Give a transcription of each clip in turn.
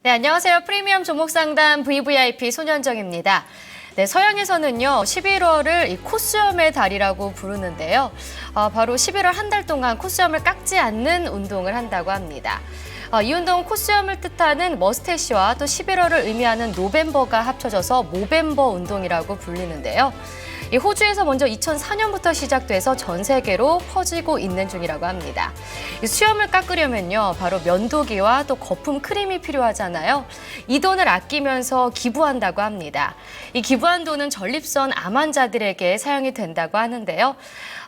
네, 안녕하세요. 프리미엄 종목 상담 VVIP 손현정입니다. 네, 서양에서는요, 11월을 이 코수염의 달이라고 부르는데요. 바로 11월 한 달 동안 코수염을 깎지 않는 운동을 한다고 합니다. 이 운동은 코수염을 뜻하는 머스태시와 또 11월을 의미하는 노벰버가 합쳐져서 모벰버 운동이라고 불리는데요. 이 호주에서 먼저 2004년부터 시작돼서 전 세계로 퍼지고 있는 중이라고 합니다. 이 수염을 깎으려면요, 바로 면도기와 또 거품 크림이 필요하잖아요. 이 돈을 아끼면서 기부한다고 합니다. 이 기부한 돈은 전립선 암 환자들에게 사용이 된다고 하는데요.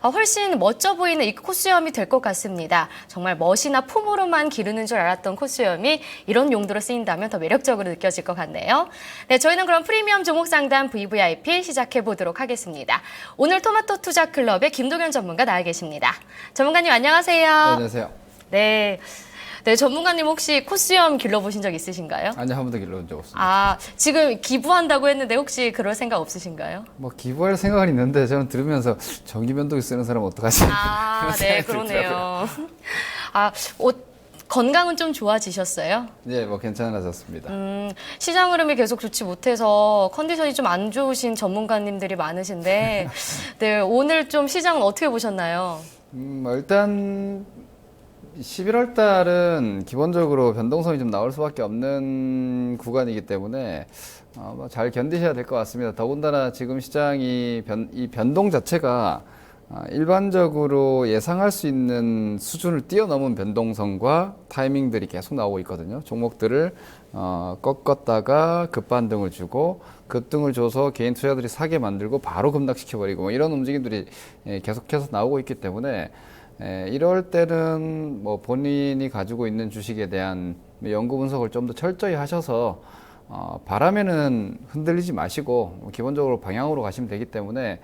훨씬 멋져 보이는 이 코수염이 될 것 같습니다. 정말 멋이나 폼으로만 기르는 줄 알았던 코수염이 이런 용도로 쓰인다면 더 매력적으로 느껴질 것 같네요. 네, 저희는 그럼 프리미엄 종목 상담 VVIP 시작해 보도록 하겠습니다. 오늘 토마토 투자 클럽의 김동현 전문가 나와 계십니다. 전문가님 안녕하세요. 네, 안녕하세요. 네. 네, 전문가님 혹시 코수염 길러보신 적 있으신가요? 아니요, 한 번도 길러본 적 없습니다. 지금 기부한다고 했는데 혹시 그럴 생각 없으신가요? 뭐 기부할 생각은 있는데 저는 들으면서 전기면도기 쓰는 사람 어떡하지? 네, 그러네요. 건강은 좀 좋아지셨어요? 네, 뭐 괜찮아졌습니다. 시장 흐름이 계속 좋지 못해서 컨디션이 좀 안 좋으신 전문가님들이 많으신데, 네, 오늘 좀 시장은 어떻게 보셨나요? 일단 11월 달은 기본적으로 변동성이 좀 나올 수밖에 없는 구간이기 때문에 잘 견디셔야 될 것 같습니다. 더군다나 지금 시장이 이 변동 자체가 일반적으로 예상할 수 있는 수준을 뛰어넘은 변동성과 타이밍들이 계속 나오고 있거든요. 종목들을 꺾었다가 급반등을 주고 급등을 줘서 개인 투자들이 사게 만들고 바로 급락시켜버리고 뭐 이런 움직임들이 계속해서 나오고 있기 때문에 이럴 때는 뭐 본인이 가지고 있는 주식에 대한 연구 분석을 좀 더 철저히 하셔서 바람에는 흔들리지 마시고 기본적으로 방향으로 가시면 되기 때문에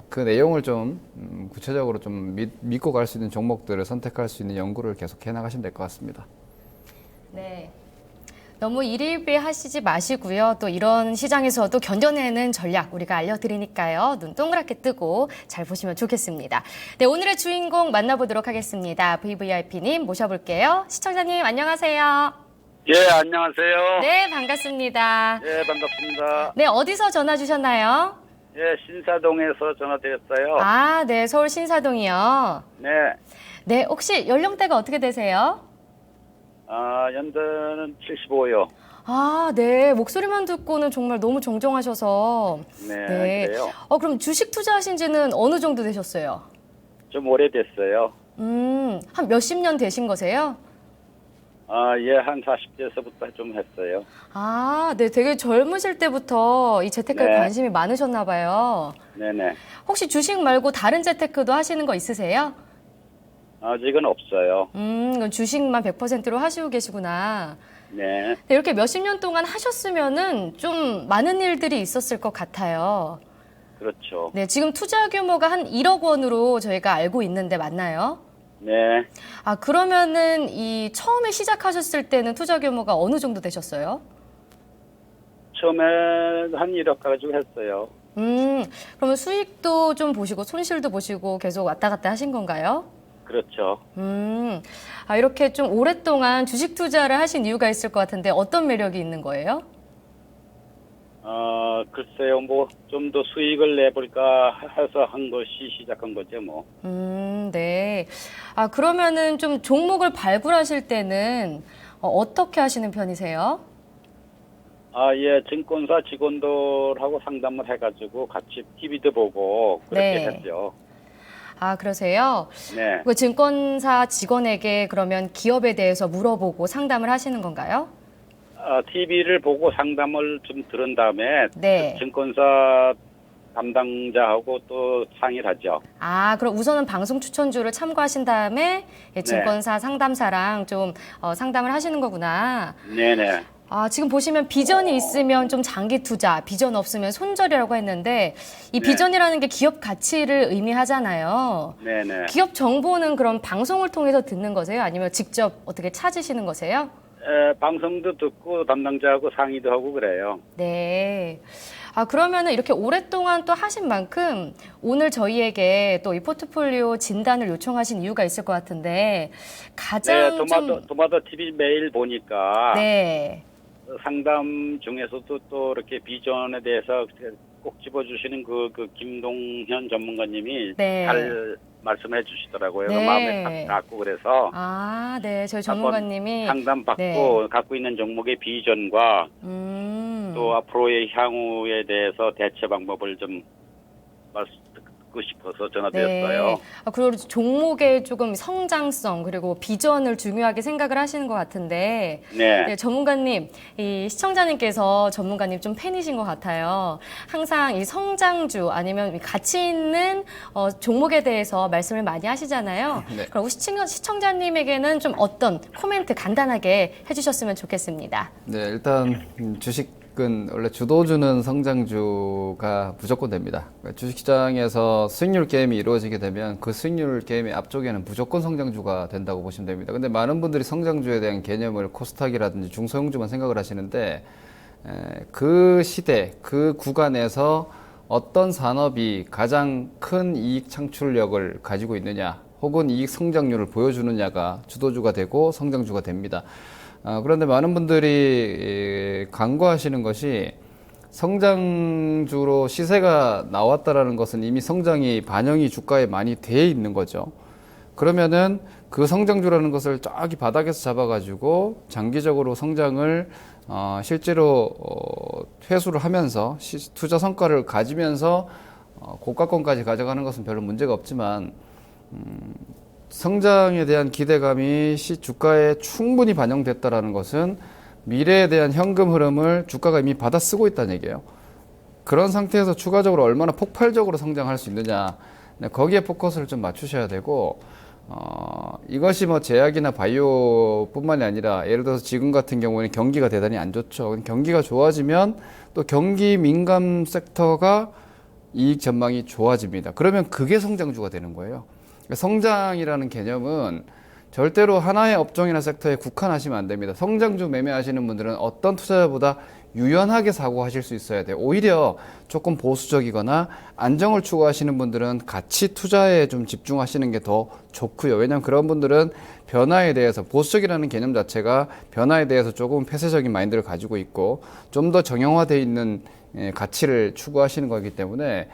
그 내용을 좀 구체적으로 좀 믿고 갈 수 있는 종목들을 선택할 수 있는 연구를 계속 해나가시면 될 것 같습니다. 네. 너무 일일비하시지 마시고요. 또 이런 시장에서도 견뎌내는 전략 우리가 알려드리니까요. 눈 동그랗게 뜨고 잘 보시면 좋겠습니다. 네, 오늘의 주인공 만나보도록 하겠습니다. VVIP님 모셔볼게요. 시청자님 안녕하세요. 예, 안녕하세요. 네, 반갑습니다. 예, 반갑습니다. 네, 어디서 전화 주셨나요? 예, 신사동에서 전화드렸어요. 네, 서울 신사동이요. 네. 네, 혹시 연령대가 어떻게 되세요? 연도는 75요. 네, 목소리만 듣고는 정말 너무 정정하셔서. 네, 그래요. 그럼 주식 투자하신 지는 어느 정도 되셨어요? 좀 오래됐어요. 한 몇십 년 되신 거세요? 예, 한 40대에서부터 좀 했어요. 네, 되게 젊으실 때부터 이 재테크에 네. 관심이 많으셨나 봐요. 네네. 혹시 주식 말고 다른 재테크도 하시는 거 있으세요? 아직은 없어요. 그럼 주식만 100%로 하시고 계시구나. 네. 네, 이렇게 몇십 년 동안 하셨으면은 좀 많은 일들이 있었을 것 같아요. 그렇죠. 네, 지금 투자 규모가 한 1억 원으로 저희가 알고 있는데 맞나요? 네. 그러면은 이 처음에 시작하셨을 때는 투자 규모가 어느 정도 되셨어요? 처음에 한 1억 가지고 했어요. 그러면 수익도 좀 보시고 손실도 보시고 계속 왔다 갔다 하신 건가요? 그렇죠. 이렇게 좀 오랫동안 주식 투자를 하신 이유가 있을 것 같은데 어떤 매력이 있는 거예요? 글쎄요, 뭐, 좀 더 수익을 내볼까 해서 한 것이 시작한 거죠, 뭐. 네. 그러면은 좀 종목을 발굴하실 때는 어떻게 하시는 편이세요? 예, 증권사 직원들하고 상담을 해가지고 같이 TV도 보고 그렇게 네. 했죠. 그러세요? 네. 그 증권사 직원에게 그러면 기업에 대해서 물어보고 상담을 하시는 건가요? TV를 보고 상담을 좀 들은 다음에 네. 그 증권사 담당자하고 또 상의를 하죠. 그럼 우선은 방송 추천주를 참고하신 다음에 증권사 상담사랑 좀 상담을 하시는 거구나. 네네. 지금 보시면 비전이 있으면 좀 장기 투자, 비전 없으면 손절이라고 했는데 이 네. 비전이라는 게 기업 가치를 의미하잖아요. 네네. 기업 정보는 그럼 방송을 통해서 듣는 거세요? 아니면 직접 어떻게 찾으시는 거세요? 방송도 듣고 담당자하고 상의도 하고 그래요. 네. 그러면은 이렇게 오랫동안 또 하신 만큼 오늘 저희에게 또 이 포트폴리오 진단을 요청하신 이유가 있을 것 같은데 가장 네, 도마도 TV 매일 보니까 네. 상담 중에서도 또 이렇게 비전에 대해서 꼭 집어주시는 그 김동현 전문가님이 네. 잘 말씀해 주시더라고요. 네. 마음에 딱 닿고 그래서 네. 저희 전문가님이 상담 받고 네. 갖고 있는 종목의 비전과 또 앞으로의 향후에 대해서 대처 방법을 좀 듣고 싶어서 전화드렸어요. 네. 그리고 종목의 조금 성장성 그리고 비전을 중요하게 생각을 하시는 것 같은데 네, 전문가님, 이 시청자님께서 전문가님 좀 팬이신 것 같아요. 항상 이 성장주 아니면 가치 있는 종목에 대해서 말씀을 많이 하시잖아요. 네. 그리고 시청자님에게는 좀 어떤 코멘트 간단하게 해주셨으면 좋겠습니다. 네, 일단 주식은 원래 주도주는 성장주가 무조건 됩니다. 그러니까 주식시장에서 수익률 게임이 이루어지게 되면 그 수익률 게임의 앞쪽에는 무조건 성장주가 된다고 보시면 됩니다. 근데 많은 분들이 성장주에 대한 개념을 코스닥이라든지 중소형주만 생각을 하시는데 그 시대, 그 구간에서 어떤 산업이 가장 큰 이익 창출력을 가지고 있느냐 혹은 이익 성장률을 보여주느냐가 주도주가 되고 성장주가 됩니다. 그런데 많은 분들이 간과하시는 것이 성장주로 시세가 나왔다라는 것은 이미 성장이 반영이 주가에 많이 돼 있는 거죠. 그러면은 그 성장주라는 것을 저기 바닥에서 잡아가지고 장기적으로 성장을 실제로 회수를 하면서 투자 성과를 가지면서 고가권까지 가져가는 것은 별로 문제가 없지만 성장에 대한 기대감이 주가에 충분히 반영됐다라는 것은 미래에 대한 현금 흐름을 주가가 이미 받아 쓰고 있다는 얘기예요. 그런 상태에서 추가적으로 얼마나 폭발적으로 성장할 수 있느냐, 거기에 포커스를 좀 맞추셔야 되고 이것이 뭐 제약이나 바이오뿐만이 아니라 예를 들어서 지금 같은 경우에는 경기가 대단히 안 좋죠. 경기가 좋아지면 또 경기 민감 섹터가 이익 전망이 좋아집니다. 그러면 그게 성장주가 되는 거예요. 성장이라는 개념은 절대로 하나의 업종이나 섹터에 국한하시면 안 됩니다. 성장주 매매하시는 분들은 어떤 투자자보다 유연하게 사고하실 수 있어야 돼요. 오히려 조금 보수적이거나 안정을 추구하시는 분들은 가치 투자에 좀 집중하시는 게 더 좋고요. 왜냐하면 그런 분들은 변화에 대해서 보수적이라는 개념 자체가 변화에 대해서 조금 폐쇄적인 마인드를 가지고 있고 좀 더 정형화되어 있는 가치를 추구하시는 거기 때문에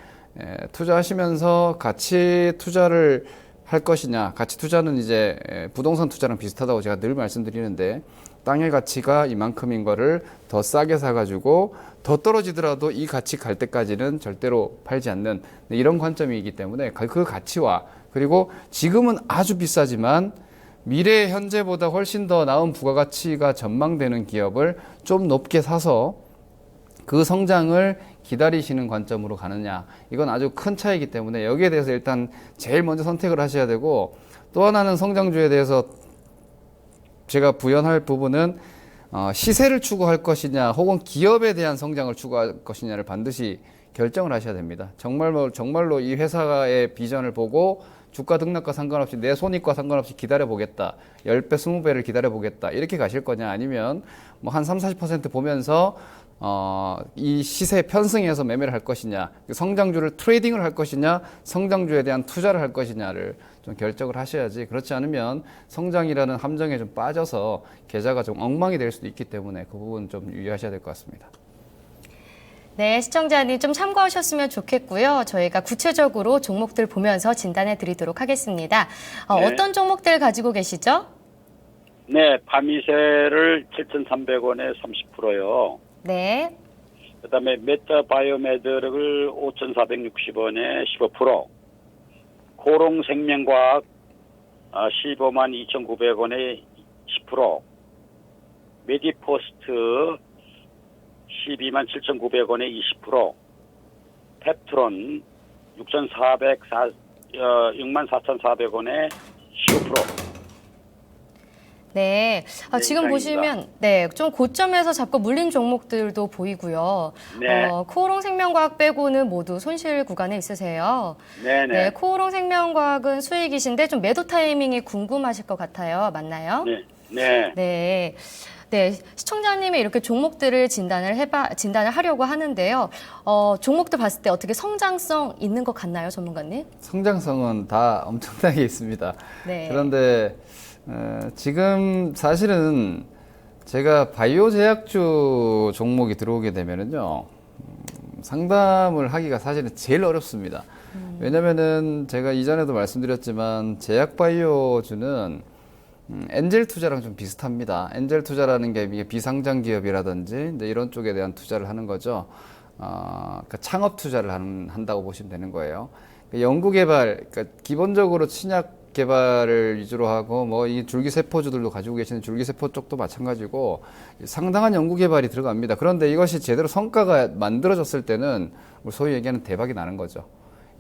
투자하시면서 가치 투자를 할 것이냐. 가치 투자는 이제 부동산 투자랑 비슷하다고 제가 늘 말씀드리는데 땅의 가치가 이만큼인 거를 더 싸게 사가지고 더 떨어지더라도 이 가치 갈 때까지는 절대로 팔지 않는 이런 관점이기 때문에 그 가치와 그리고 지금은 아주 비싸지만 미래 현재보다 훨씬 더 나은 부가가치가 전망되는 기업을 좀 높게 사서 그 성장을 기다리시는 관점으로 가느냐, 이건 아주 큰 차이기 때문에 여기에 대해서 일단 제일 먼저 선택을 하셔야 되고, 또 하나는 성장주에 대해서 제가 부연할 부분은 시세를 추구할 것이냐 혹은 기업에 대한 성장을 추구할 것이냐를 반드시 결정을 하셔야 됩니다. 정말로 이 회사의 비전을 보고 주가 등락과 상관없이 내 손익과 상관없이 기다려보겠다. 10배, 20배를 기다려보겠다. 이렇게 가실 거냐, 아니면 뭐 한 30-40% 보면서 이 시세 편승해서 매매를 할 것이냐, 성장주를 트레이딩을 할 것이냐, 성장주에 대한 투자를 할 것이냐를 좀 결정을 하셔야지, 그렇지 않으면 성장이라는 함정에 좀 빠져서 계좌가 좀 엉망이 될 수도 있기 때문에 그 부분 좀 유의하셔야 될 것 같습니다. 네, 시청자님 좀 참고하셨으면 좋겠고요. 저희가 구체적으로 종목들 보면서 진단해 드리도록 하겠습니다. 네. 어떤 종목들 가지고 계시죠? 네, 파미세를 7,300원에 30%요. 네. 그다음에 메타바이오메드를 5,460원에 15%, 코롱생명과학 15만 2,900원에 10%, 메디포스트 12만 7,900원에 20%, 펩트론 6만 4,400원에 15%. 네, 지금 이상입니다. 보시면 좀 고점에서 잡고 물린 종목들도 보이고요. 네. 코오롱생명과학 빼고는 모두 손실 구간에 있으세요. 네네. 네, 코오롱생명과학은 수익이신데 좀 매도 타이밍이 궁금하실 것 같아요. 맞나요? 네. 네. 네. 네, 시청자님이 이렇게 종목들을 진단을 하려고 하는데요. 종목들 봤을 때 어떻게 성장성 있는 것 같나요, 전문가님? 성장성은 다 엄청나게 있습니다. 네. 그런데 지금 사실은 제가 바이오 제약주 종목이 들어오게 되면은요, 상담을 하기가 사실은 제일 어렵습니다. 왜냐면은 제가 이전에도 말씀드렸지만 제약 바이오주는 엔젤 투자랑 좀 비슷합니다. 엔젤 투자라는 게 이게 비상장 기업이라든지 이제 이런 쪽에 대한 투자를 하는 거죠. 그러니까 창업 투자를 한다고 보시면 되는 거예요. 연구개발, 그러니까 기본적으로 신약 개발을 위주로 하고 뭐 이 줄기세포주들도 가지고 계시는 줄기세포 쪽도 마찬가지고 상당한 연구개발이 들어갑니다. 그런데 이것이 제대로 성과가 만들어졌을 때는 소위 얘기하는 대박이 나는 거죠.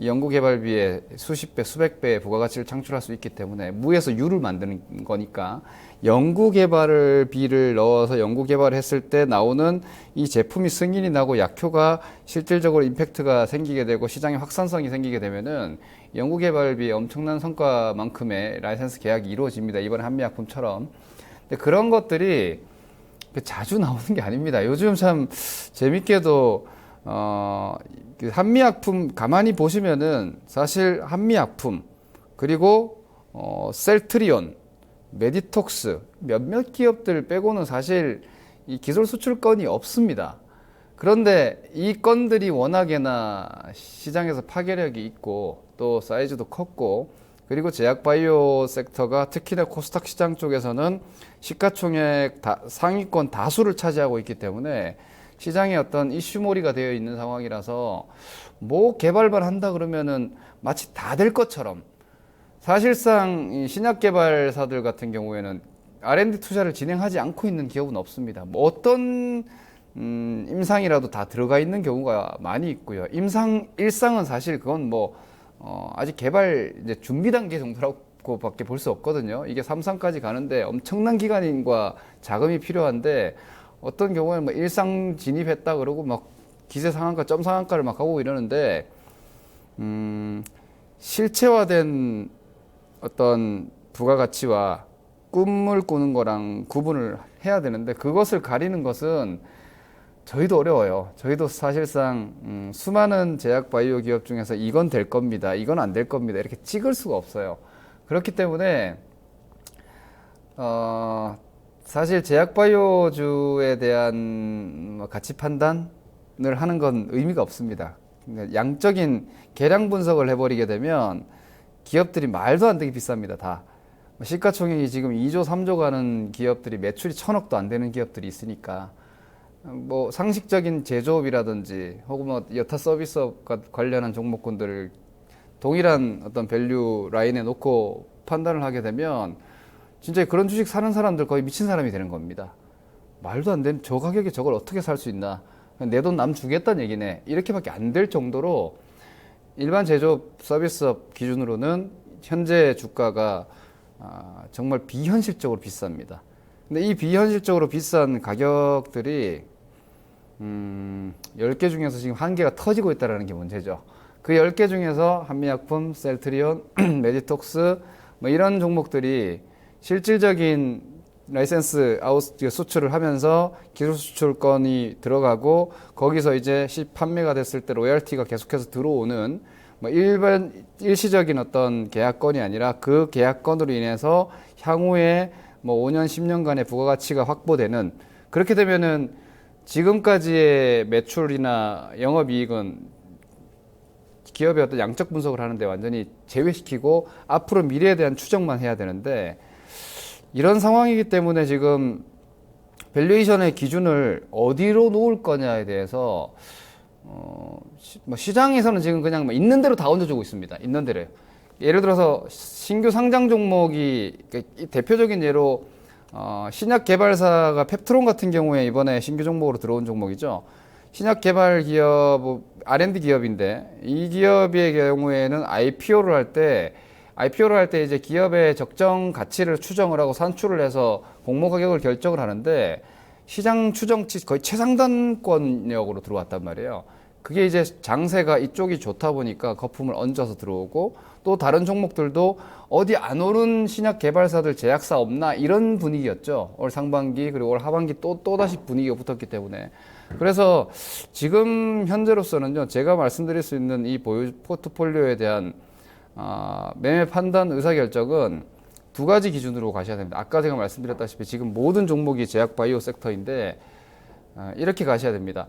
이 연구개발비에 수십 배, 수백 배의 부가가치를 창출할 수 있기 때문에 무에서 유를 만드는 거니까 연구개발비를 넣어서 연구개발을 했을 때 나오는 이 제품이 승인이 나고 약효가 실질적으로 임팩트가 생기게 되고 시장의 확산성이 생기게 되면은 연구개발비의 엄청난 성과만큼의 라이센스 계약이 이루어집니다. 이번에 한미약품처럼. 근데 그런 것들이 자주 나오는 게 아닙니다. 요즘 참 재밌게도 한미약품 가만히 보시면은 사실 한미약품 그리고 셀트리온, 메디톡스 몇몇 기업들 빼고는 사실 이 기술 수출 건이 없습니다. 그런데 이 건들이 워낙에나 시장에서 파괴력이 있고 또 사이즈도 컸고 그리고 제약바이오 섹터가 특히나 코스닥 시장 쪽에서는 시가총액 상위권 다수를 차지하고 있기 때문에 시장에 어떤 이슈몰이가 되어 있는 상황이라서 뭐 개발만 한다 그러면은 마치 다 될 것처럼 사실상 이 신약 개발사들 같은 경우에는 R&D 투자를 진행하지 않고 있는 기업은 없습니다. 뭐 어떤 임상이라도 다 들어가 있는 경우가 많이 있고요. 일상은 사실 그건 뭐 아직 개발 이제 준비 단계 정도라고밖에 볼 수 없거든요. 이게 3상까지 가는데 엄청난 기간과 자금이 필요한데 어떤 경우에는 뭐 일상 진입했다 그러고 막 기세 상한가, 점 상한가를 막 하고 이러는데 실체화된 어떤 부가가치와 꿈을 꾸는 거랑 구분을 해야 되는데 그것을 가리는 것은 저희도 어려워요. 저희도 사실상 수많은 제약 바이오 기업 중에서 이건 될 겁니다. 이건 안 될 겁니다. 이렇게 찍을 수가 없어요. 그렇기 때문에 사실 제약 바이오주에 대한 가치 판단을 하는 건 의미가 없습니다. 양적인 계량 분석을 해버리게 되면 기업들이 말도 안 되게 비쌉니다. 다. 시가총액이 지금 2조, 3조 가는 기업들이 매출이 1,000억도 안 되는 기업들이 있으니까 뭐 상식적인 제조업이라든지 혹은 뭐 여타 서비스업과 관련한 종목군들을 동일한 어떤 밸류 라인에 놓고 판단을 하게 되면 진짜 그런 주식 사는 사람들 거의 미친 사람이 되는 겁니다. 말도 안 되는 저 가격에 저걸 어떻게 살 수 있나. 내 돈 남 주겠다는 얘기네. 이렇게밖에 안 될 정도로 일반 제조업 서비스업 기준으로는 현재 주가가 정말 비현실적으로 비쌉니다. 근데 이 비현실적으로 비싼 가격들이 10개 중에서 지금 1개가 터지고 있다는 게 문제죠. 그 10개 중에서 한미약품, 셀트리온, 메디톡스 뭐 이런 종목들이 실질적인 라이센스 수출을 하면서 기술 수출권이 들어가고 거기서 이제 판매가 됐을 때 로열티가 계속해서 들어오는 뭐 일시적인 어떤 계약건이 아니라 그 계약건으로 인해서 향후에 뭐 5년, 10년간의 부가가치가 확보되는 그렇게 되면은 지금까지의 매출이나 영업이익은 기업의 어떤 양적 분석을 하는데 완전히 제외시키고 앞으로 미래에 대한 추정만 해야 되는데 이런 상황이기 때문에 지금 밸류에이션의 기준을 어디로 놓을 거냐에 대해서 뭐 시장에서는 지금 그냥 뭐 있는 대로 다 얹어주고 있습니다. 있는 대로. 예를 들어서 신규 상장 종목이 대표적인 예로 신약 개발사가 펩트론 같은 경우에 이번에 신규 종목으로 들어온 종목이죠. 신약 개발 기업 R&D 기업인데 이 기업의 경우에는 IPO를 할 때 이제 기업의 적정 가치를 추정을 하고 산출을 해서 공모 가격을 결정을 하는데 시장 추정치 거의 최상단권역으로 들어왔단 말이에요. 그게 이제 장세가 이쪽이 좋다 보니까 거품을 얹어서 들어오고, 또 다른 종목들도 어디 안 오른 신약 개발사들 제약사 없나 이런 분위기였죠. 올 상반기 그리고 올 하반기 또다시 분위기가 붙었기 때문에. 그래서 지금 현재로서는요, 제가 말씀드릴 수 있는 이 보유 포트폴리오에 대한 매매 판단 의사결정은 두 가지 기준으로 가셔야 됩니다. 아까 제가 말씀드렸다시피 지금 모든 종목이 제약 바이오 섹터인데 이렇게 가셔야 됩니다.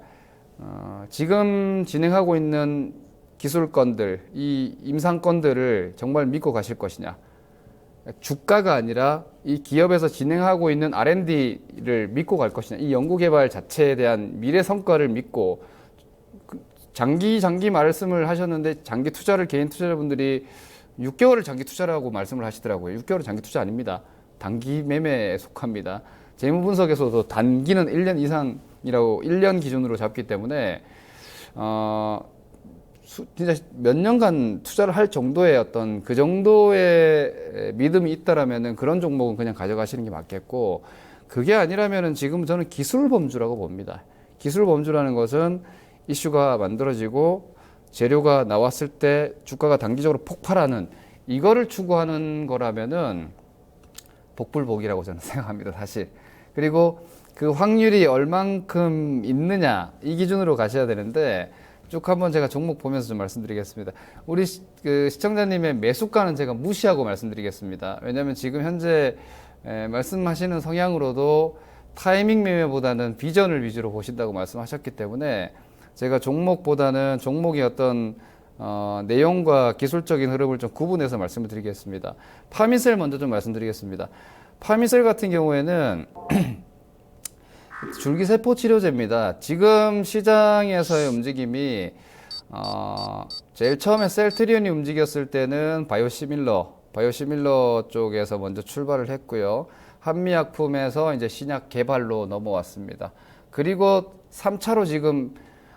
지금 진행하고 있는 기술건들, 이 임상건들을 정말 믿고 가실 것이냐. 주가가 아니라 이 기업에서 진행하고 있는 R&D를 믿고 갈 것이냐. 이 연구개발 자체에 대한 미래 성과를 믿고, 장기 말씀을 하셨는데 장기 투자를 개인 투자자분들이 6개월을 장기 투자라고 말씀을 하시더라고요. 6개월은 장기 투자 아닙니다. 단기 매매에 속합니다. 재무 분석에서도 단기는 1년 이상이라고 1년 기준으로 잡기 때문에 진짜 몇 년간 투자를 할 정도의 어떤 그 정도의 믿음이 있다라면은 그런 종목은 그냥 가져가시는 게 맞겠고, 그게 아니라면은 지금 저는 기술 범주라고 봅니다. 기술 범주라는 것은 이슈가 만들어지고 재료가 나왔을 때 주가가 단기적으로 폭발하는, 이거를 추구하는 거라면은 복불복이라고 저는 생각합니다, 사실. 그리고 그 확률이 얼만큼 있느냐, 이 기준으로 가셔야 되는데, 쭉 한번 제가 종목 보면서 좀 말씀드리겠습니다. 우리 시청자님의 매수가는 제가 무시하고 말씀드리겠습니다. 왜냐하면 지금 현재 말씀하시는 성향으로도 타이밍 매매보다는 비전을 위주로 보신다고 말씀하셨기 때문에 제가 종목보다는 종목의 어떤 내용과 기술적인 흐름을 좀 구분해서 말씀을 드리겠습니다. 파미셀 먼저 좀 말씀드리겠습니다. 파미셀 같은 경우에는 줄기세포 치료제입니다. 지금 시장에서의 움직임이 제일 처음에 셀트리온이 움직였을 때는 바이오시밀러 쪽에서 먼저 출발을 했고요. 한미약품에서 이제 신약 개발로 넘어왔습니다. 그리고 3차로 지금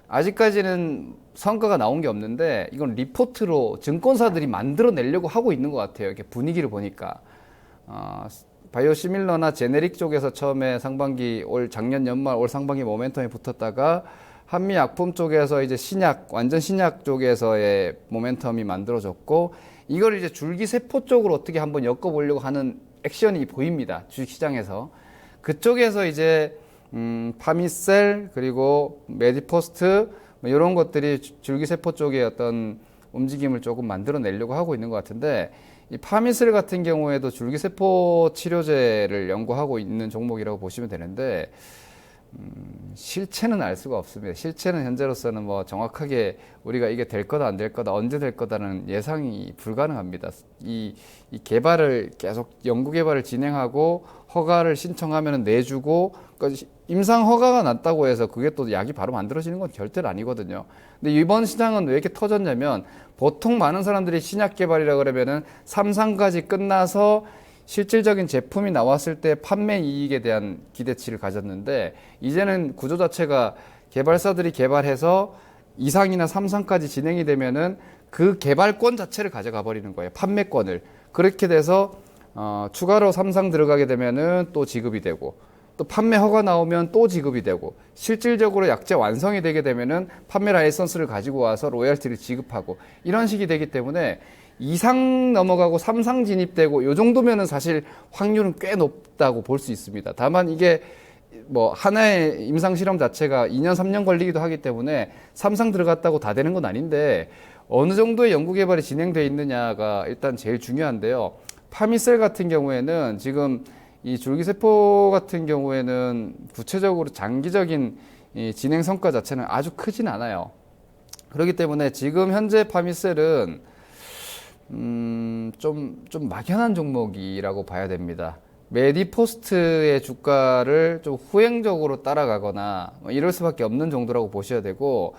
아직까지는 성과가 나온 게 없는데, 이건 리포트로 증권사들이 만들어내려고 하고 있는 것 같아요. 이렇게 분위기를 보니까. 바이오시밀러나 제네릭 쪽에서 처음에 상반기, 작년 연말, 올 상반기 모멘텀이 붙었다가 한미약품 쪽에서 이제 완전 신약 쪽에서의 모멘텀이 만들어졌고, 이걸 이제 줄기세포 쪽으로 어떻게 한번 엮어보려고 하는 액션이 보입니다. 주식시장에서. 그쪽에서 이제 파미셀 그리고 메디포스트 이런 것들이 줄기세포 쪽의 어떤 움직임을 조금 만들어내려고 하고 있는 것 같은데, 이 파미셀 같은 경우에도 줄기세포 치료제를 연구하고 있는 종목이라고 보시면 되는데, 실체는 알 수가 없습니다. 실체는 현재로서는 뭐 정확하게 우리가 이게 될 거다 안 될 거다 언제 될 거다는 예상이 불가능합니다. 이 개발을 계속 연구 개발을 진행하고 허가를 신청하면 내주고, 그러니까 임상 허가가 났다고 해서 그게 또 약이 바로 만들어지는 건 절대로 아니거든요. 근데 이번 시장은 왜 이렇게 터졌냐면, 보통 많은 사람들이 신약 개발이라 그러면은 3상까지 끝나서 실질적인 제품이 나왔을 때 판매 이익에 대한 기대치를 가졌는데, 이제는 구조 자체가 개발사들이 개발해서 2상이나 3상까지 진행이 되면은 그 개발권 자체를 가져가 버리는 거예요. 판매권을. 그렇게 돼서 추가로 3상 들어가게 되면은 또 지급이 되고, 또 판매 허가 나오면 또 지급이 되고, 실질적으로 약재 완성이 되게 되면은 판매 라이선스를 가지고 와서 로열티를 지급하고, 이런 식이 되기 때문에 2상 넘어가고 3상 진입되고 요 정도면은 사실 확률은 꽤 높다고 볼 수 있습니다. 다만 이게 뭐 하나의 임상 실험 자체가 2년 3년 걸리기도 하기 때문에 3상 들어갔다고 다 되는 건 아닌데, 어느 정도의 연구 개발이 진행되어 있느냐가 일단 제일 중요한데요. 파미셀 같은 경우에는 지금 이 줄기세포 같은 경우에는 구체적으로 장기적인 이 진행 성과 자체는 아주 크진 않아요. 그렇기 때문에 지금 현재 파미셀은 좀 막연한 종목이라고 봐야 됩니다. 메디포스트의 주가를 좀 후행적으로 따라가거나 이럴 수밖에 없는 정도라고 보셔야 되고,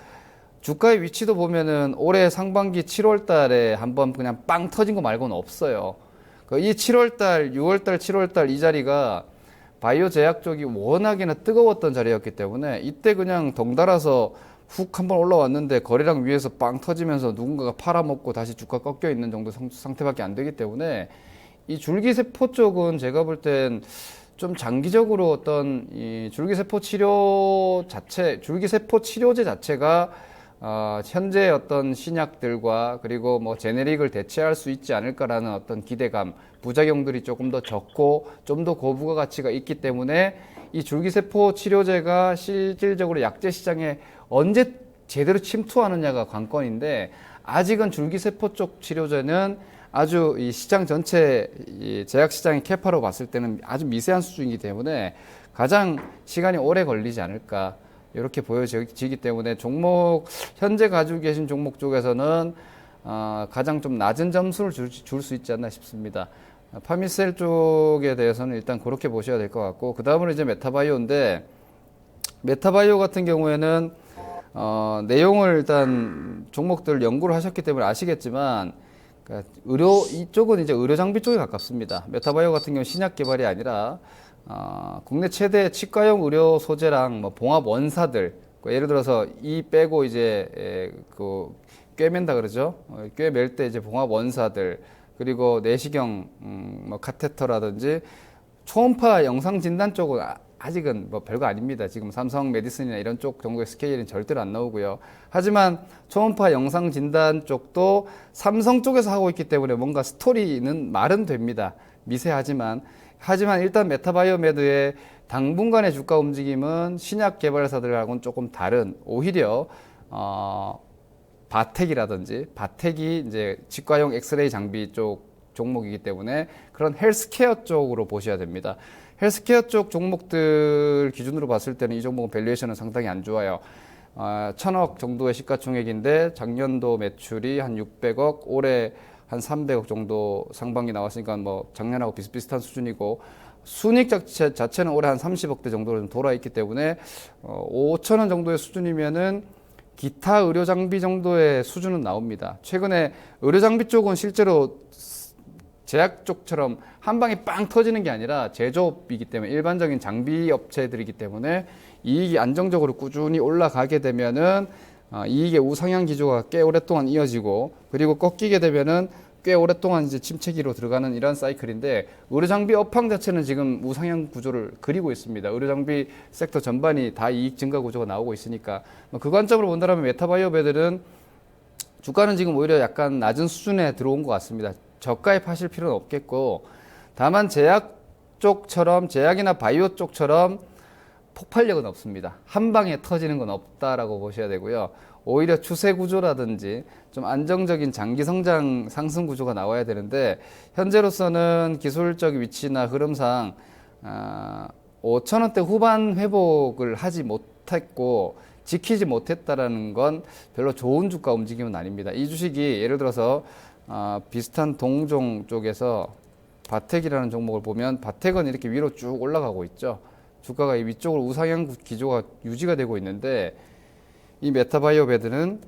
주가의 위치도 보면은 올해 상반기 7월 달에 한번 그냥 빵 터진 거 말고는 없어요. 이 7월 달, 6월 달, 7월 달 이 자리가 바이오 제약 쪽이 워낙에나 뜨거웠던 자리였기 때문에 이때 그냥 덩달아서 훅 한번 올라왔는데 거래량 위에서 빵 터지면서 누군가가 팔아먹고 다시 주가 꺾여 있는 정도 상태밖에 안 되기 때문에, 이 줄기세포 쪽은 제가 볼 땐 좀 장기적으로 어떤 이 줄기세포 치료제 자체가 현재 어떤 신약들과 그리고 뭐 제네릭을 대체할 수 있지 않을까라는 어떤 기대감, 부작용들이 조금 더 적고 좀 더 고부가 가치가 있기 때문에 이 줄기세포 치료제가 실질적으로 약제 시장에 언제 제대로 침투하느냐가 관건인데, 아직은 줄기세포 쪽 치료제는 아주 이 시장 전체 이 제약 시장의 캐파로 봤을 때는 아주 미세한 수준이기 때문에 가장 시간이 오래 걸리지 않을까 이렇게 보여지기 때문에 종목, 현재 가지고 계신 종목 쪽에서는 가장 좀 낮은 점수를 줄 수 있지 않나 싶습니다. 파미셀 쪽에 대해서는 일단 그렇게 보셔야 될 것 같고, 그 다음으로 이제 메타바이오인데, 메타바이오 같은 경우에는 내용을 일단 종목들 연구를 하셨기 때문에 아시겠지만, 그러니까 이쪽은 이제 의료 장비 쪽에 가깝습니다. 메타바이오 같은 경우는 신약 개발이 아니라 국내 최대 치과용 의료 소재랑 뭐 봉합 원사들, 예를 들어서 이 빼고 이제 그 꿰맨다 그러죠. 꿰맬 때 이제 봉합 원사들, 그리고 내시경 뭐 카테터라든지 초음파 영상 진단 쪽은 아직은 뭐 별거 아닙니다. 지금 삼성 메디슨이나 이런 쪽 정도의 스케일은 절대로 안 나오고요. 하지만 초음파 영상 진단 쪽도 삼성 쪽에서 하고 있기 때문에 뭔가 스토리는 말은 됩니다. 미세하지만 일단 메타바이오메드의 당분간의 주가 움직임은 신약 개발사들하고는 조금 다른, 오히려 바텍이 이제 치과용 엑스레이 장비 쪽 종목이기 때문에 그런 헬스케어 쪽으로 보셔야 됩니다. 헬스케어 쪽 종목들 기준으로 봤을 때는 이 종목은 밸류에이션은 상당히 안 좋아요. 1000억 정도의 시가총액인데 작년도 매출이 한 600억, 올해 한 300억 정도 상반기 나왔으니까 뭐 작년하고 비슷비슷한 수준이고, 순익 자체는 올해 한 30억대 정도로 좀 돌아있기 때문에 5천원 정도의 수준이면은 기타 의료 장비 정도의 수준은 나옵니다. 최근에 의료 장비 쪽은 실제로 제약 쪽처럼 한 방에 빵 터지는 게 아니라 제조업이기 때문에, 일반적인 장비 업체들이기 때문에 이익이 안정적으로 꾸준히 올라가게 되면은 이익의 우상향 기조가 꽤 오랫동안 이어지고, 그리고 꺾이게 되면은 꽤 오랫동안 이제 침체기로 들어가는 이런 사이클인데, 의료 장비 업황 자체는 지금 우상향 구조를 그리고 있습니다. 의료 장비 섹터 전반이 다 이익 증가 구조가 나오고 있으니까 그 관점으로 본다면 메타바이오배들은 주가는 지금 오히려 약간 낮은 수준에 들어온 것 같습니다. 저가에 파실 필요는 없겠고, 다만 제약 쪽처럼, 제약이나 바이오 쪽처럼 폭발력은 없습니다. 한 방에 터지는 건 없다라고 보셔야 되고요. 오히려 추세 구조라든지 좀 안정적인 장기 성장 상승 구조가 나와야 되는데, 현재로서는 기술적 위치나 흐름상 5천원대 후반 회복을 하지 못했고 지키지 못했다라는 건 별로 좋은 주가 움직임은 아닙니다. 이 주식이 예를 들어서 비슷한 동종 쪽에서 바텍이라는 종목을 보면, 바텍은 이렇게 위로 쭉 올라가고 있죠. 주가가 이 위쪽으로 우상향 기조가 유지가 되고 있는데, 이 메타바이오배드는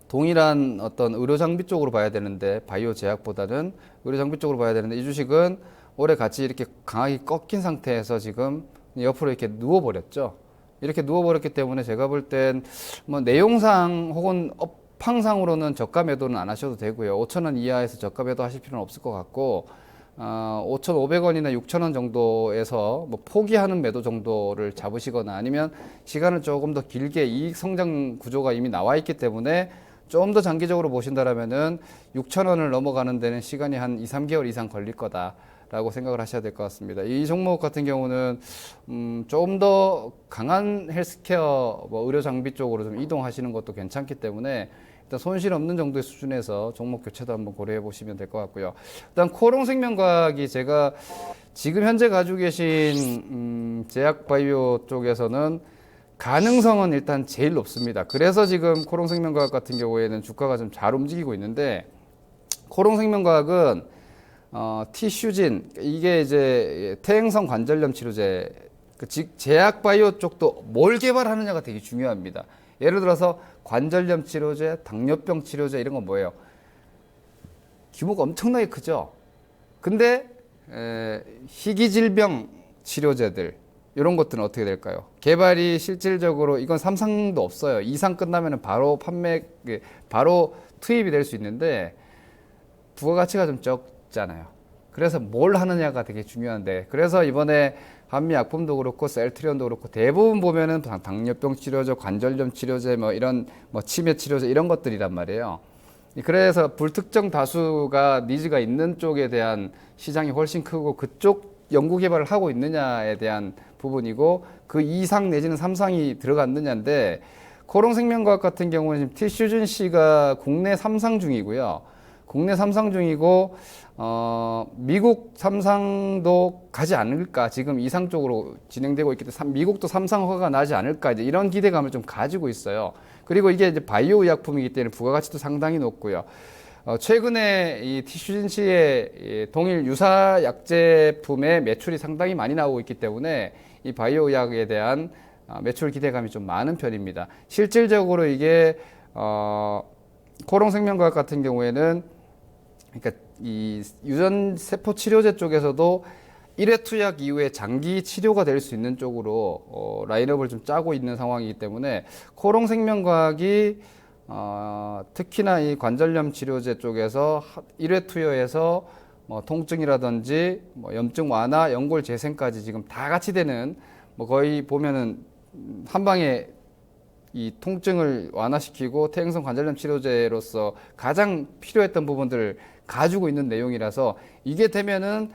동일한 어떤 의료 장비 쪽으로 봐야 되는데, 바이오 제약보다는 의료 장비 쪽으로 봐야 되는데, 이 주식은 올해 같이 이렇게 강하게 꺾인 상태에서 지금 옆으로 이렇게 누워버렸죠. 이렇게 누워버렸기 때문에 제가 볼 땐 뭐 내용상 혹은 업황상으로는 저가 매도는 안 하셔도 되고요. 5,000원 이하에서 저가 매도 하실 필요는 없을 것 같고, 5,500원이나 6,000원 정도에서 뭐 포기하는 매도 정도를 잡으시거나, 아니면 시간을 조금 더 길게, 이익 성장 구조가 이미 나와 있기 때문에 좀 더 장기적으로 보신다라면은 6,000원을 넘어가는 데는 시간이 한 2, 3개월 이상 걸릴 거다라고 생각을 하셔야 될 것 같습니다. 이 종목 같은 경우는 좀 더 강한 헬스케어, 뭐 의료 장비 쪽으로 좀 이동하시는 것도 괜찮기 때문에 일단 손실 없는 정도의 수준에서 종목 교체도 한번 고려해 보시면 될 것 같고요. 일단 코롱생명과학이 제가 지금 현재 가지고 계신 제약바이오 쪽에서는 가능성은 일단 제일 높습니다. 그래서 지금 코롱생명과학 같은 경우에는 주가가 좀 잘 움직이고 있는데, 코롱생명과학은 티슈진, 이게 이제 퇴행성 관절염 치료제, 즉 제약바이오 쪽도 뭘 개발하느냐가 되게 중요합니다. 예를 들어서 관절염 치료제, 당뇨병 치료제, 이런 건 뭐예요? 규모가 엄청나게 크죠. 근데 희귀질병 치료제들, 이런 것들은 어떻게 될까요? 개발이 실질적으로, 이건 삼상도 없어요. 2상 끝나면 바로 바로 투입이 될 수 있는데 부가가치가 좀 적잖아요. 그래서 뭘 하느냐가 되게 중요한데, 그래서 이번에 한미약품도 그렇고 셀트리온도 그렇고 대부분 보면은 당뇨병 치료제, 관절염 치료제, 뭐 이런 뭐 치매 치료제 이런 것들이란 말이에요. 그래서 불특정 다수가 니즈가 있는 쪽에 대한 시장이 훨씬 크고 그쪽 연구 개발을 하고 있느냐에 대한 부분이고, 그 2상 내지는 3상이 들어갔느냐인데, 코롱생명과학 같은 경우는 지금 티슈준 씨가 국내 3상 중이고요. 국내 3상 중이고, 미국 3상도 가지 않을까. 지금 2상 쪽으로 진행되고 있기 때문에 미국도 3상 허가가 나지 않을까. 이제 이런 기대감을 좀 가지고 있어요. 그리고 이게 이제 바이오 의약품이기 때문에 부가가치도 상당히 높고요. 최근에 이 티슈진 씨의 이 동일 유사 약제품의 매출이 상당히 많이 나오고 있기 때문에 이 바이오 의약에 대한 매출 기대감이 좀 많은 편입니다. 실질적으로 이게 코롱생명과학 같은 경우에는, 그러니까 이 유전 세포 치료제 쪽에서도 1회 투약 이후에 장기 치료가 될 수 있는 쪽으로 라인업을 좀 짜고 있는 상황이기 때문에 코롱생명과학이 특히나 이 관절염 치료제 쪽에서 1회 투여에서 뭐 통증이라든지 뭐 염증 완화, 연골 재생까지 지금 다 같이 되는, 뭐 거의 보면은 한 방에 이 통증을 완화시키고 퇴행성 관절염 치료제로서 가장 필요했던 부분들을 가지고 있는 내용이라서, 이게 되면은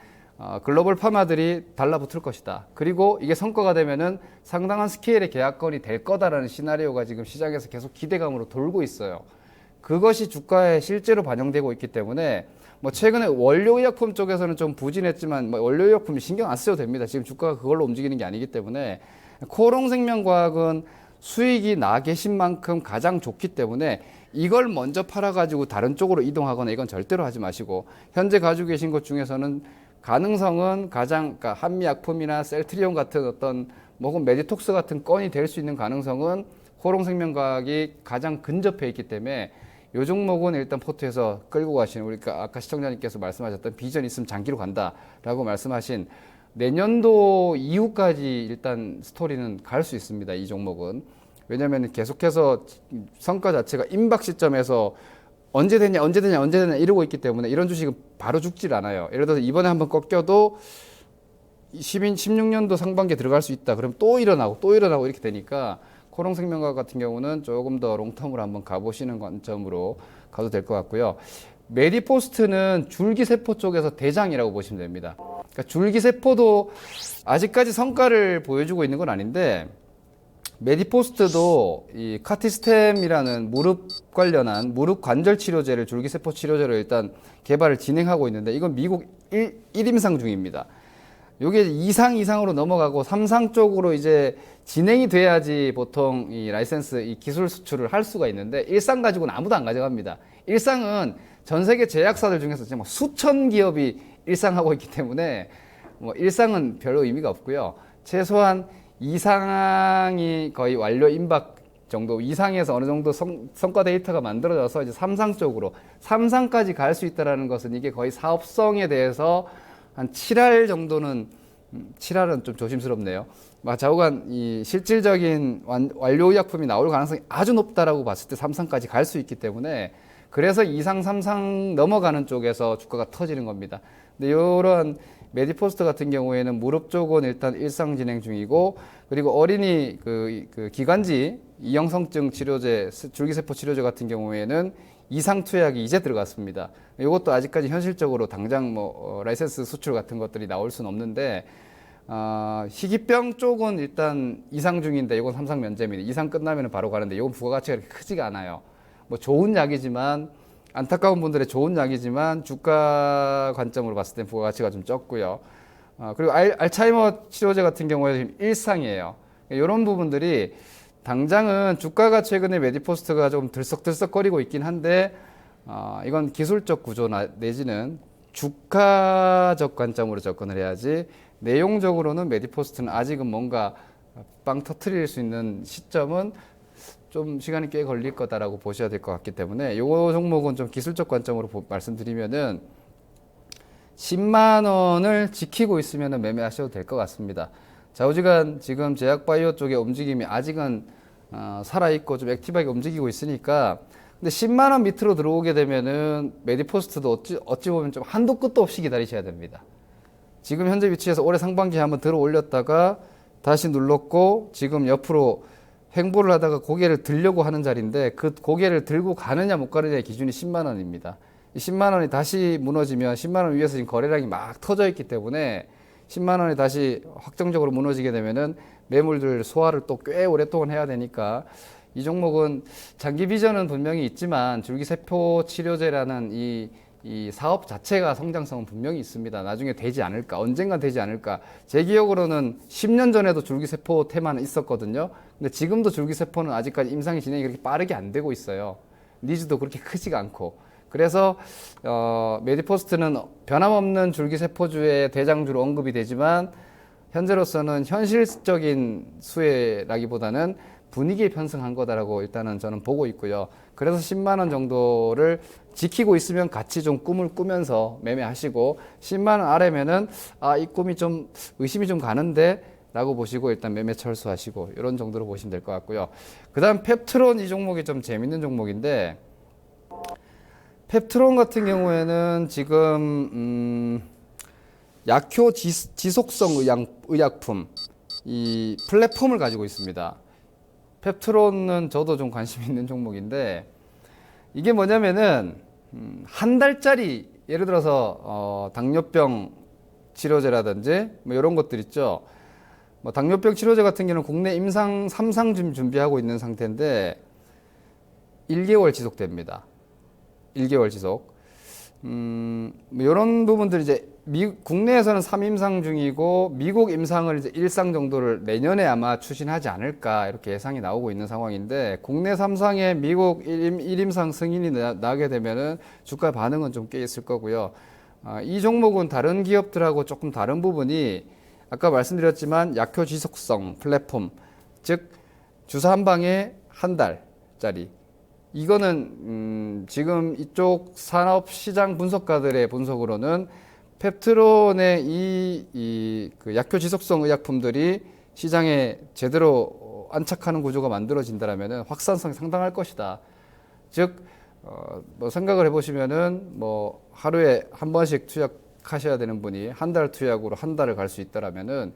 글로벌 파마들이 달라붙을 것이다. 그리고 이게 성과가 되면은 상당한 스케일의 계약건이 될 거다라는 시나리오가 지금 시장에서 계속 기대감으로 돌고 있어요. 그것이 주가에 실제로 반영되고 있기 때문에, 뭐 최근에 원료의약품 쪽에서는 좀 부진했지만 뭐 원료의약품이 신경 안 쓰셔도 됩니다. 지금 주가가 그걸로 움직이는 게 아니기 때문에. 코롱생명과학은 수익이 나 계신 만큼 가장 좋기 때문에 이걸 먼저 팔아가지고 다른 쪽으로 이동하거나 이건 절대로 하지 마시고, 현재 가지고 계신 것 중에서는 가능성은 가장, 그러니까 한미약품이나 셀트리온 같은 어떤 혹은 메디톡스 같은 건이 될 수 있는 가능성은 코롱생명과학이 가장 근접해 있기 때문에 이 종목은 일단 포트에서 끌고 가시는, 우리 아까 시청자님께서 말씀하셨던 비전 있으면 장기로 간다라고 말씀하신 내년도 이후까지 일단 스토리는 갈 수 있습니다. 이 종목은. 왜냐하면 계속해서 성과 자체가 임박 시점에서 언제 되냐 이러고 있기 때문에 이런 주식은 바로 죽질 않아요. 예를 들어서 이번에 한번 꺾여도 16년도 상반기에 들어갈 수 있다. 그럼 또 일어나고 이렇게 되니까 코롱생명과학 같은 경우는 조금 더 롱텀으로 한번 가보시는 관점으로 가도 될 것 같고요. 메디포스트는 줄기세포 쪽에서 대장이라고 보시면 됩니다. 그러니까 줄기세포도 아직까지 성과를 보여주고 있는 건 아닌데, 메디포스트도 이 카티스템이라는 무릎 관련한 무릎 관절 치료제를 줄기세포 치료제로 일단 개발을 진행하고 있는데, 이건 미국 1임상 중입니다. 요게 2상 이상으로 넘어가고 3상 쪽으로 이제 진행이 돼야지 보통 이 라이센스, 이 기술 수출을 할 수가 있는데, 1상 가지고는 아무도 안 가져갑니다. 1상은 전 세계 제약사들 중에서 지금 수천 기업이 1상하고 있기 때문에 뭐 1상은 별로 의미가 없고요. 최소한 2상이 거의 완료 임박 정도, 2상에서 어느 정도 성과 데이터가 만들어져서 이제 3상 쪽으로, 3상까지 갈 수 있다라는 것은 이게 거의 사업성에 대해서 한 7할 정도는, 7할은 좀 조심스럽네요. 좌우간 이 실질적인 완료 의약품이 나올 가능성이 아주 높다라고 봤을 때 3상까지 갈 수 있기 때문에, 그래서 2상, 3상 넘어가는 쪽에서 주가가 터지는 겁니다. 근데 이런 메디포스트 같은 경우에는 무릎 쪽은 일단 1상 진행 중이고, 그리고 어린이 그 기관지 이형성증 치료제, 줄기세포 치료제 같은 경우에는 2상 투약이 이제 들어갔습니다. 이것도 아직까지 현실적으로 당장 뭐 라이센스 수출 같은 것들이 나올 수는 없는데, 희귀병 쪽은 일단 2상 중인데 이건 3상 면제입니다. 2상 끝나면 바로 가는데 이건 부가가치가 그렇게 크지가 않아요. 뭐 좋은 약이지만, 안타까운 분들의 좋은 약이지만 주가 관점으로 봤을 때 부가가치가 좀 적고요. 그리고 알츠하이머 치료제 같은 경우에 지금 1상이에요. 이런 부분들이 당장은 주가가 최근에 메디포스트가 좀 들썩들썩거리고 있긴 한데, 이건 기술적 구조나 내지는 주가적 관점으로 접근을 해야지, 내용적으로는 메디포스트는 아직은 뭔가 빵 터트릴 수 있는 시점은 좀 시간이 꽤 걸릴 거다라고 보셔야 될 것 같기 때문에, 이 종목은 좀 기술적 관점으로 말씀드리면은 10만 원을 지키고 있으면 매매하셔도 될 것 같습니다. 좌우지간 지금 제약바이오 쪽의 움직임이 아직은 살아있고 좀 액티브하게 움직이고 있으니까 근데 10만 원 밑으로 들어오게 되면은 메디포스트도 어찌 보면 좀 한도 끝도 없이 기다리셔야 됩니다. 지금 현재 위치에서 올해 상반기에 한번 들어 올렸다가 다시 눌렀고 지금 옆으로 횡보를 하다가 고개를 들려고 하는 자리인데 그 고개를 들고 가느냐 못 가느냐의 기준이 10만 원입니다. 이 10만 원이 다시 무너지면 10만 원 위에서 지금 거래량이 막 터져 있기 때문에 10만 원이 다시 확정적으로 무너지게 되면은 매물들 소화를 또 꽤 오랫동안 해야 되니까 이 종목은 장기 비전은 분명히 있지만 줄기세포 치료제라는 이 사업 자체가 성장성은 분명히 있습니다. 나중에 되지 않을까, 언젠간 되지 않을까. 제 기억으로는 10년 전에도 줄기세포 테마는 있었거든요. 근데 지금도 줄기세포는 아직까지 임상이 진행이 그렇게 빠르게 안 되고 있어요. 니즈도 그렇게 크지가 않고. 그래서 메디포스트는 변함없는 줄기세포주의 대장주로 언급이 되지만 현재로서는 현실적인 수혜라기보다는 분위기에 편승한 거다라고 일단은 저는 보고 있고요. 그래서 10만 원 정도를 지키고 있으면 같이 좀 꿈을 꾸면서 매매하시고 10만 원 아래면은 이 꿈이 좀 의심이 좀 가는데 라고 보시고 일단 매매 철수하시고 이런 정도로 보시면 될 것 같고요. 그다음 펩트론 이 종목이 좀 재밌는 종목인데 펩트론 같은 경우에는 지금 약효 지속성 의약품 이 플랫폼을 가지고 있습니다. 펩트론은 저도 좀 관심 있는 종목인데 이게 뭐냐면은 한 달짜리 예를 들어서 당뇨병 치료제라든지 뭐 이런 것들 있죠. 뭐 당뇨병 치료제 같은 경우는 국내 임상 3상 준비하고 있는 상태인데 1개월 지속됩니다. 1개월 지속. 뭐 이런 부분들이 이제 국내에서는 3임상 중이고 미국 임상을 이제 1상 정도를 내년에 아마 추진하지 않을까 이렇게 예상이 나오고 있는 상황인데 국내 3상에 미국 1임상 승인이 나게 되면은 주가 반응은 좀 꽤 있을 거고요. 이 종목은 다른 기업들하고 조금 다른 부분이 아까 말씀드렸지만 약효 지속성 플랫폼, 즉 주사 한 방에 한 달짜리. 이거는 지금 이쪽 산업 시장 분석가들의 분석으로는 펩트론의 그 약효 지속성 의약품들이 시장에 제대로 안착하는 구조가 만들어진다라면은 확산성이 상당할 것이다. 즉, 뭐 생각을 해보시면은 뭐 하루에 한 번씩 투약하셔야 되는 분이 한 달 투약으로 한 달을 갈 수 있다라면은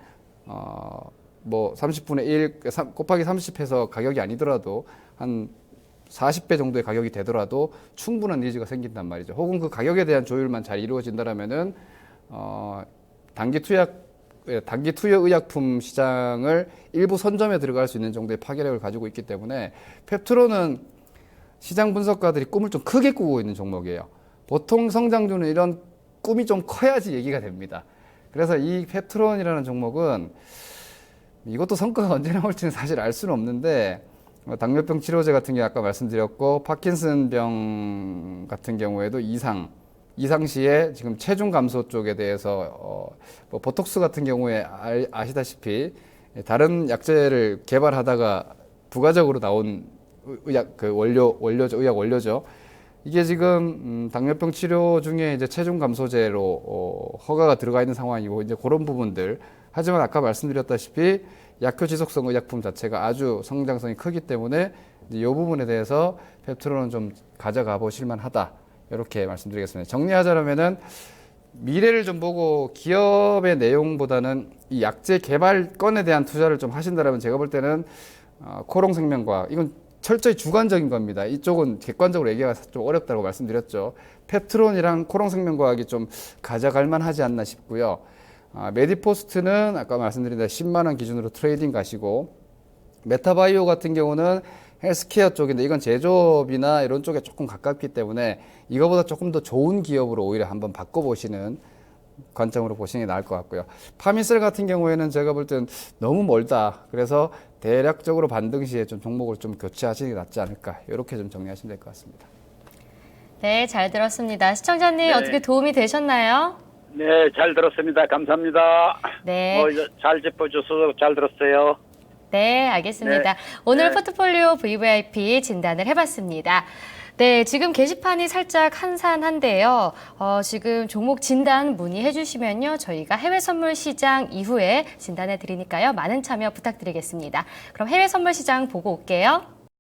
뭐 30분의 1 곱하기 30 해서 가격이 아니더라도 한 40배 정도의 가격이 되더라도 충분한 니즈가 생긴단 말이죠. 혹은 그 가격에 대한 조율만 잘 이루어진다라면은 단기 투여 의약품 시장을 일부 선점에 들어갈 수 있는 정도의 파괴력을 가지고 있기 때문에 펩트론은 시장 분석가들이 꿈을 좀 크게 꾸고 있는 종목이에요. 보통 성장주는 이런 꿈이 좀 커야지 얘기가 됩니다. 그래서 이 펩트론이라는 종목은 이것도 성과가 언제 나올지는 사실 알 수는 없는데 당뇨병 치료제 같은 게 아까 말씀드렸고 파킨슨병 같은 경우에도 이상 시에 지금 체중 감소 쪽에 대해서 뭐 보톡스 같은 경우에 아시다시피 다른 약제를 개발하다가 부가적으로 나온 의약 그 의약 원료죠. 이게 지금 당뇨병 치료 중에 이제 체중 감소제로 허가가 들어가 있는 상황이고 이제 그런 부분들. 하지만 아까 말씀드렸다시피 약효 지속성 의약품 자체가 아주 성장성이 크기 때문에 이 부분에 대해서 펩트론은 좀 가져가 보실 만하다. 이렇게 말씀드리겠습니다. 정리하자면은 미래를 좀 보고 기업의 내용보다는 이 약제 개발건에 대한 투자를 좀 하신다면 제가 볼 때는 코롱생명과학 이건 철저히 주관적인 겁니다. 이쪽은 객관적으로 얘기가 좀 어렵다고 말씀드렸죠. 펩트론이랑 코롱생명과학이 좀 가져갈 만하지 않나 싶고요. 메디포스트는 아까 말씀드린 대로 10만 원 기준으로 트레이딩 가시고 메타바이오 같은 경우는 헬스케어 쪽인데 이건 제조업이나 이런 쪽에 조금 가깝기 때문에 이거보다 조금 더 좋은 기업으로 오히려 한번 바꿔보시는 관점으로 보시는 게 나을 것 같고요. 파미셀 같은 경우에는 제가 볼 때는 너무 멀다. 그래서 대략적으로 반등 시에 좀 종목을 좀 교체하시는 게 낫지 않을까. 이렇게 좀 정리하시면 될 것 같습니다. 네, 잘 들었습니다. 시청자님 네. 어떻게 도움이 되셨나요? 네, 잘 들었습니다. 감사합니다. 네. 잘 짚어줘서 잘 들었어요. 네, 알겠습니다. 네. 오늘 네. 포트폴리오 VVIP 진단을 해봤습니다. 네, 지금 게시판이 살짝 한산한데요. 지금 종목 진단 문의해 주시면요. 저희가 해외 선물 시장 이후에 진단해 드리니까요. 많은 참여 부탁드리겠습니다. 그럼 해외 선물 시장 보고 올게요.